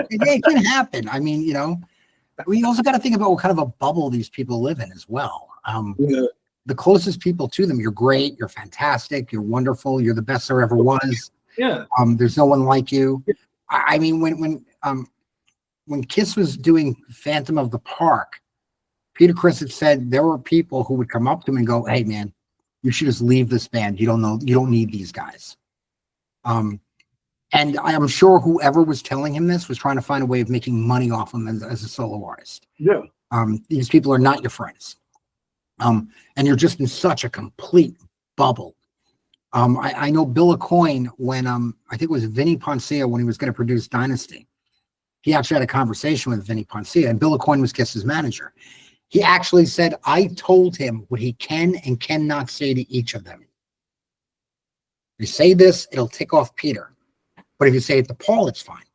it can happen. I mean, we also got to think about what kind of a bubble these people live in as well. The closest people to them, you're great, you're fantastic, you're wonderful, you're the best there ever was. Yeah. There's no one like you. I mean, when Kiss was doing Phantom of the Park, Peter Criss had said there were people who would come up to him and go, "Hey, man, you should just leave this band. You don't need these guys." And I'm sure whoever was telling him this was trying to find a way of making money off him as a solo artist. Yeah. These people are not your friends. And you're just in such a complete bubble. I know Bill Aucoin when I think it was Vinny Poncia when he was going to produce Dynasty. He actually had a conversation with Vinny Poncia, and Bill Aucoin was Kiss's manager. He actually said, "I told him what he can and cannot say to each of them. If you say this, it'll tick off Peter. But if you say it to Paul, it's fine.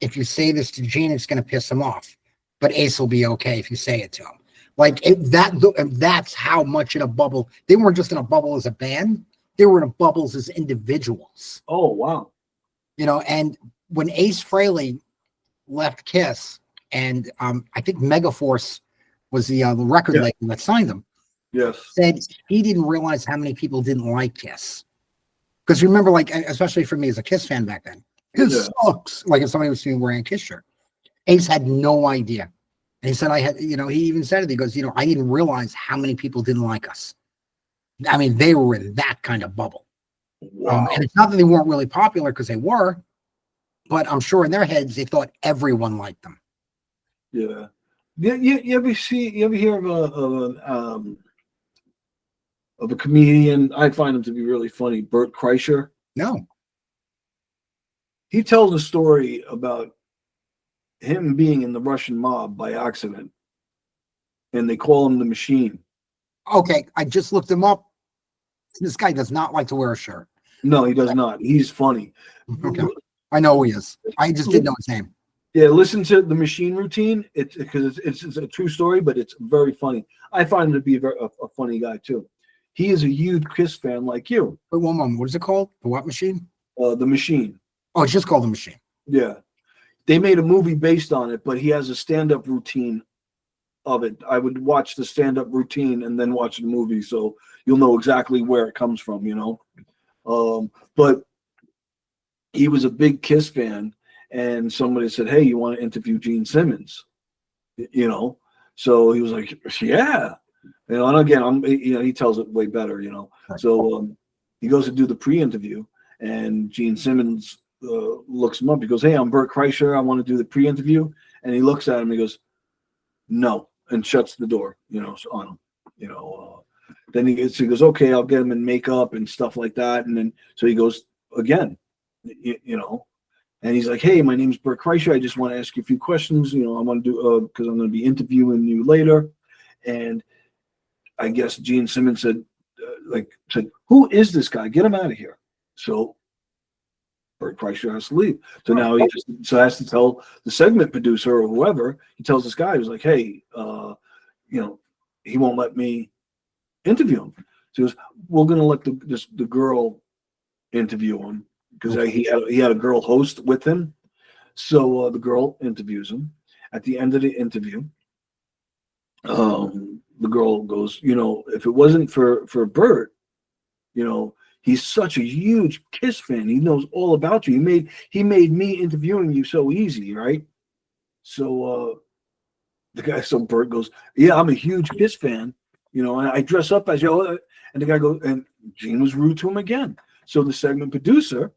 If you say this to Gene, it's going to piss him off. But Ace will be okay if you say it to him." Like that's how much in a bubble. They weren't just in a bubble as a band. They were in a bubbles as individuals. Oh, wow. And when Ace Frehley left Kiss, and I think Megaforce was the record label that signed them. Yes. Said he didn't realize how many people didn't like Kiss. Because remember, like, especially for me as a Kiss fan back then, Kiss sucks. Like if somebody was seen wearing a Kiss shirt. Ace had no idea. And he said, he even said it. He goes, I didn't realize how many people didn't like us. I mean, they were in that kind of bubble. Wow. And it's not that they weren't really popular, because they were, but I'm sure in their heads they thought everyone liked them. Yeah. You ever hear of a comedian? I find him to be really funny, Bert Kreischer. No. He tells a story about him being in the Russian mob by accident, and they call him the Machine. Okay, I just looked him up. This guy does not like to wear a shirt. No, he does not. He's funny. Okay, I know who he is. I just didn't know his name. Yeah, listen to the Machine routine. It's because it's a true story, but it's very funny. I find him to be a funny guy too. He is a huge Kiss fan like you. Wait, one moment. What is it called? The what machine? The Machine. Oh, it's just called The Machine. Yeah. They made a movie based on it, but he has a stand-up routine of it. I would watch the stand-up routine and then watch the movie, so you'll know exactly where it comes from, But he was a big Kiss fan, and somebody said, "Hey, you want to interview Gene Simmons?" So he was like, "Yeah." And again, he tells it way better, So he goes to do the pre-interview, and Gene Simmons looks him up. He goes, "Hey, I'm Bert Kreischer. I want to do the pre-interview." And he looks at him. He goes, "No," and shuts the door. On him. Then he goes, "Okay, I'll get him in makeup and stuff like that." And then so he goes again. And he's like, "Hey, my name's Bert Kreischer. I just want to ask you a few questions. I want to do because I'm going to be interviewing you later." And I guess Gene Simmons said, "Who is this guy? Get him out of here." So Bert Kreischer has to leave. So now he has to tell the segment producer or whoever. He tells this guy who's like, "Hey, he won't let me interview him." So he goes, "We're going to let the girl interview him," because he had a girl host with him. So the girl interviews him. At the end of the interview, the girl goes, "If it wasn't for Bert, he's such a huge Kiss fan. He knows all about you. He made me interviewing you so easy, right?" So so Bert goes, "Yeah, I'm a huge Kiss fan, and I dress up as you." And the guy goes, and Gene was rude to him again. So the segment producer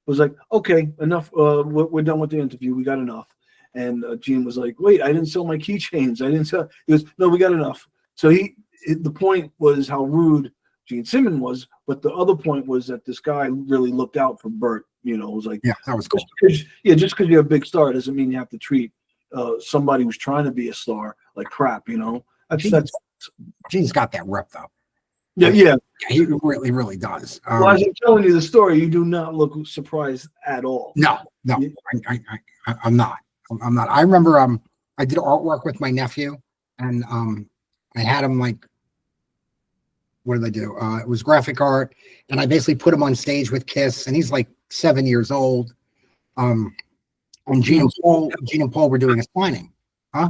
was like, "Okay, enough. We're done with the interview. We got enough." And Gene was like, "Wait, I didn't sell my keychains. I didn't sell." He goes, "No, we got enough." So the point was how rude Gene Simmons was, but the other point was that this guy really looked out for Bert. It was like, yeah, that was cool. Just because you're a big star doesn't mean you have to treat somebody who's trying to be a star like crap. Gene's got that rep though. Yeah, he really, really does. Well, as I'm telling you the story, you do not look surprised at all. No, I'm not. I'm not. I remember I did artwork with my nephew, and I had him like, what did I do? It was graphic art, and I basically put him on stage with Kiss, and he's like 7 years old. And Gene and Paul were doing a signing. Huh?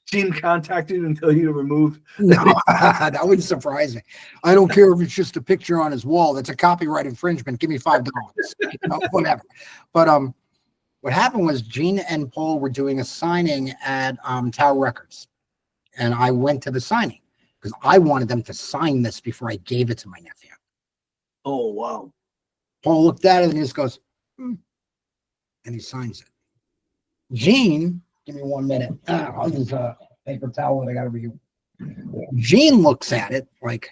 Gene contacted until you removed. No, that wouldn't surprise me. I don't care if it's just a picture on his wall. That's a copyright infringement. Give me $5. Whatever. But what happened was Gene and Paul were doing a signing at Tower Records, and I went to the signing because I wanted them to sign this before I gave it to my nephew. Oh wow! Paul looked at it and he just goes, and he signs it. Gene, give me 1 minute. I'll use a paper towel that I got over here. Gene looks at it like,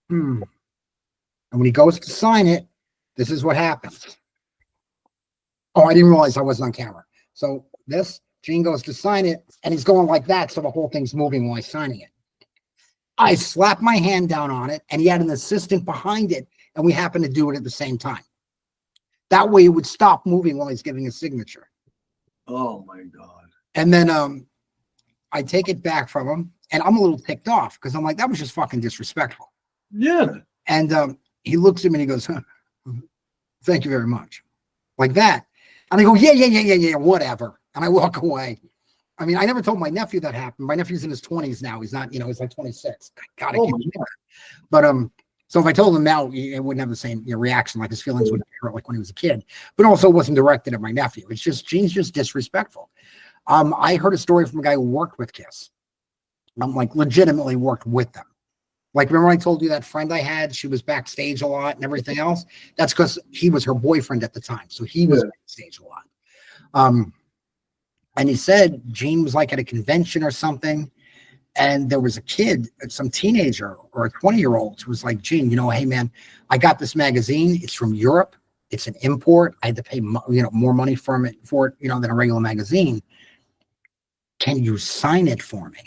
And when he goes to sign it, this is what happens. Oh, I didn't realize I wasn't on camera. So Gene goes to sign it, and he's going like that, so the whole thing's moving while he's signing it. I slapped my hand down on it, and he had an assistant behind it, and we happened to do it at the same time. That way it would stop moving while he's giving his signature. Oh my God. And then I take it back from him, and I'm a little ticked off because I'm like, that was just fucking disrespectful. Yeah. And he looks at me and he goes, thank you very much. Like that. And I go, yeah, whatever. And I walk away. I mean, I never told my nephew that happened. My nephew's in his 20s now. He's not, he's like 26. God, I can't remember. But so if I told him now, it wouldn't have the same reaction. Like his feelings would hurt like when he was a kid. But also wasn't directed at my nephew. It's just, Gene's just disrespectful. I heard a story from a guy who worked with Kiss. Like legitimately worked with them. Like, remember I told you that friend I had, she was backstage a lot and everything else? That's because he was her boyfriend at the time. So he was backstage a lot. And he said Gene was like at a convention or something. And there was a kid, some teenager or a 20-year-old who was like, Gene, hey, man, I got this magazine. It's from Europe. It's an import. I had to pay, more money for it, than a regular magazine. Can you sign it for me?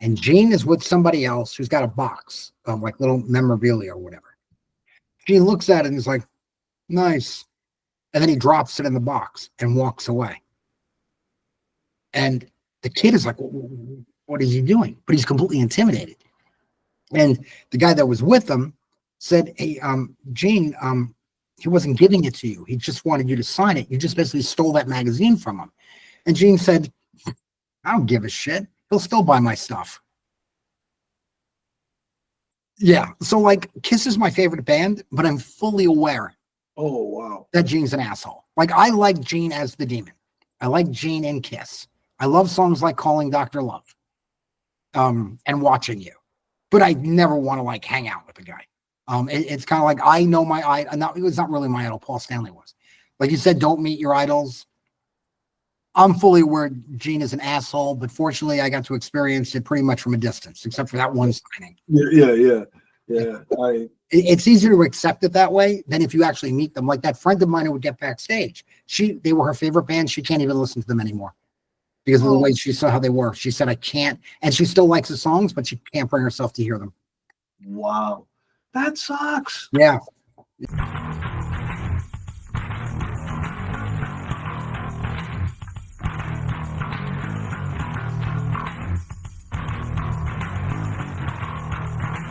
And Gene is with somebody else who's got a box of like little memorabilia or whatever. Gene looks at it and is like, nice. And then he drops it in the box and walks away. And the kid is like, what is he doing? But he's completely intimidated. And the guy that was with him said, hey, Gene, he wasn't giving it to you. He just wanted you to sign it. You just basically stole that magazine from him. And Gene said, I don't give a shit. He'll still buy my stuff. Yeah. So like Kiss is my favorite band, but I'm fully aware. Oh, wow. That Gene's an asshole. Like I like Gene as the Demon. I like Gene and Kiss. I love songs like Calling Dr. Love. And Watching You. But I never want to like hang out with the guy. It's kind of like I know my idol. It was not really my idol. Paul Stanley was. Like you said, don't meet your idols. I'm fully aware Gene is an asshole, but fortunately I got to experience it pretty much from a distance, except for that one signing. Yeah. It's easier to accept it that way than if you actually meet them. Like that friend of mine who would get backstage. They were her favorite band. She can't even listen to them anymore because of the way she saw how they were. She said, I can't. And she still likes the songs, but she can't bring herself to hear them. Wow. That sucks. Yeah.